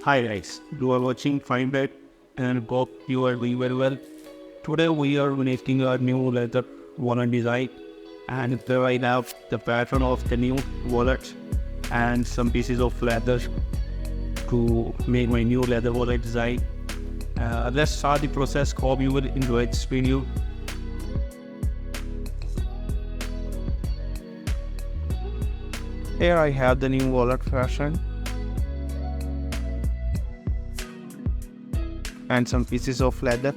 Hi guys, you are watching Handmade and hope you are doing very well. Today we are making a new leather wallet design, and there I have the pattern of the new wallet and some pieces of leather to make my new leather wallet design. Let's start the process. Hope you will enjoy this video. Here I have the new wallet fashion and some pieces of leather.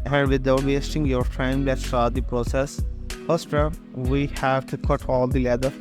And without wasting your time, let's start the process. First step, we have to cut all the leather.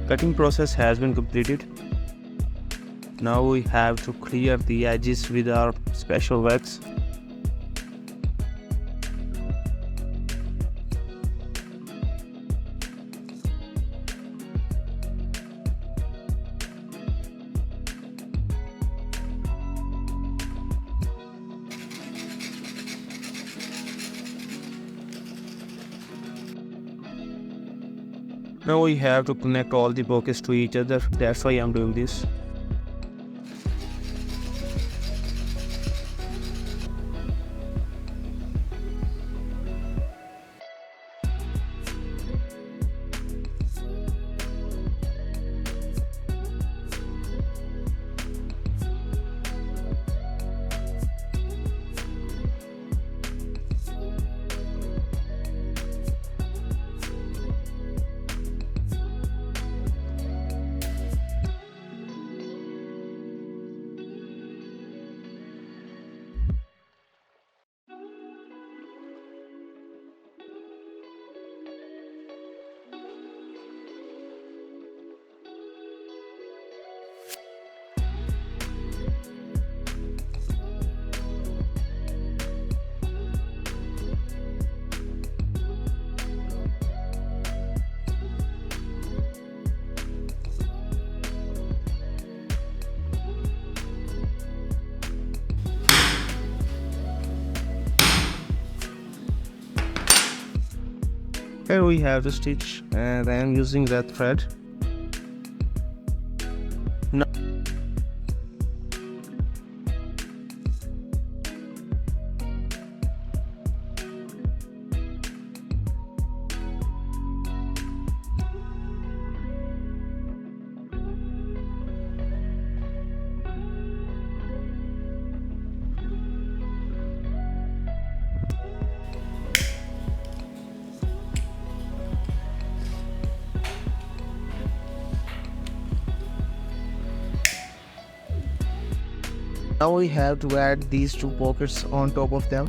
Cutting process has been completed. Now we have to clear the edges with our special wax. Now we have to connect all the pockets to each other. That's why I'm doing this. Here we have the stitch, and I am using that thread. Now Now we have to add these two pockets on top of them.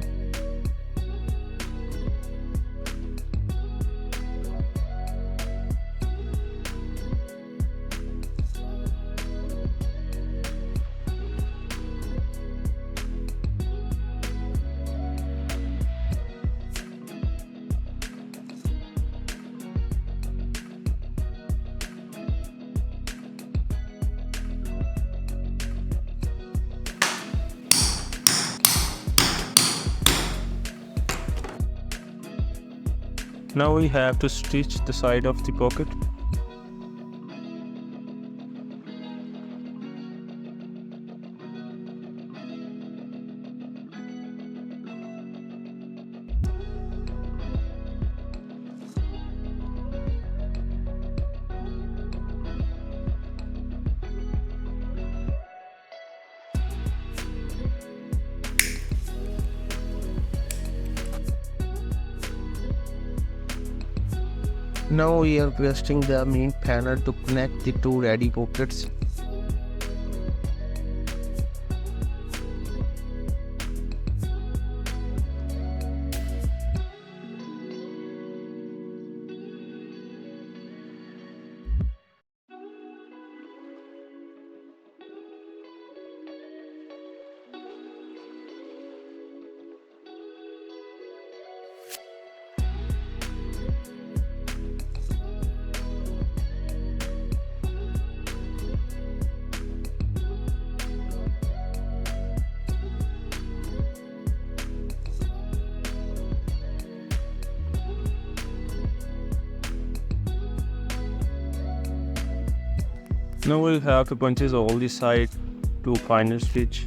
Now we have to stitch the side of the pocket. Now we are pasting the main panel to connect the two ready pockets. Now we'll have to punches all the side to final stitch.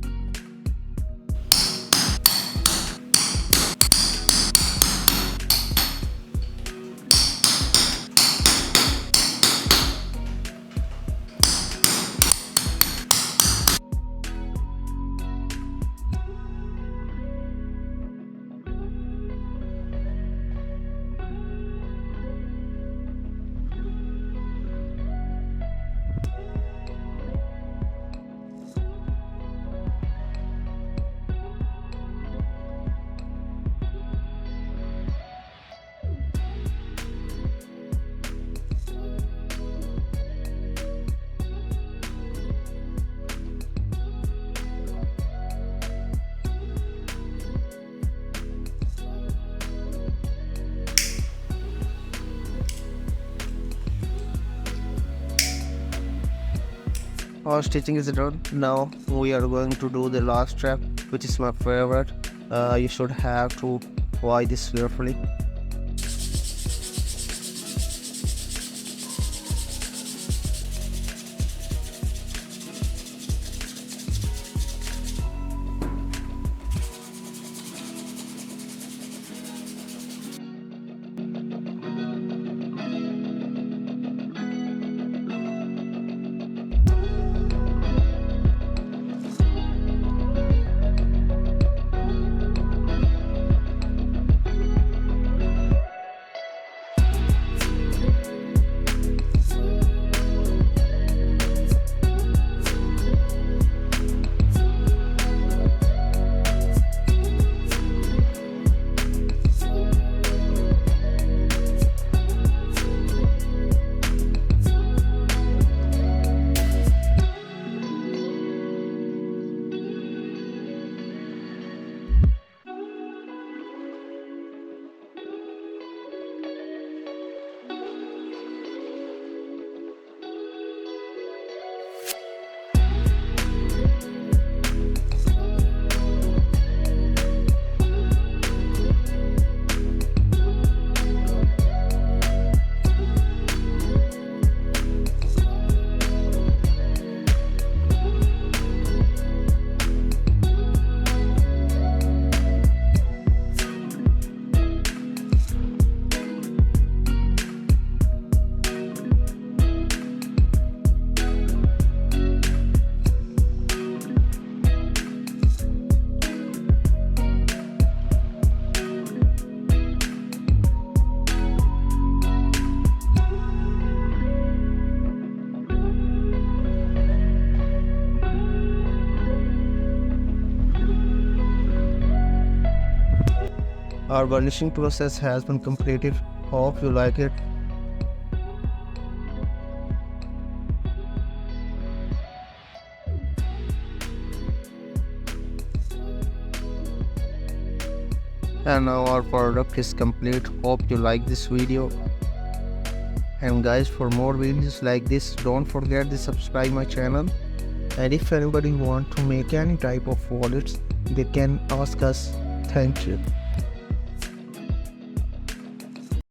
Our stitching is done. Now we are going to do the last step, which is my favorite. You should have to apply this carefully. Our burnishing process has been completed. Hope you like it. And now our product is complete. Hope you like this video. And guys, for more videos like this, don't forget to subscribe my channel. And if anybody want to make any type of wallets, they can ask us. Thank you.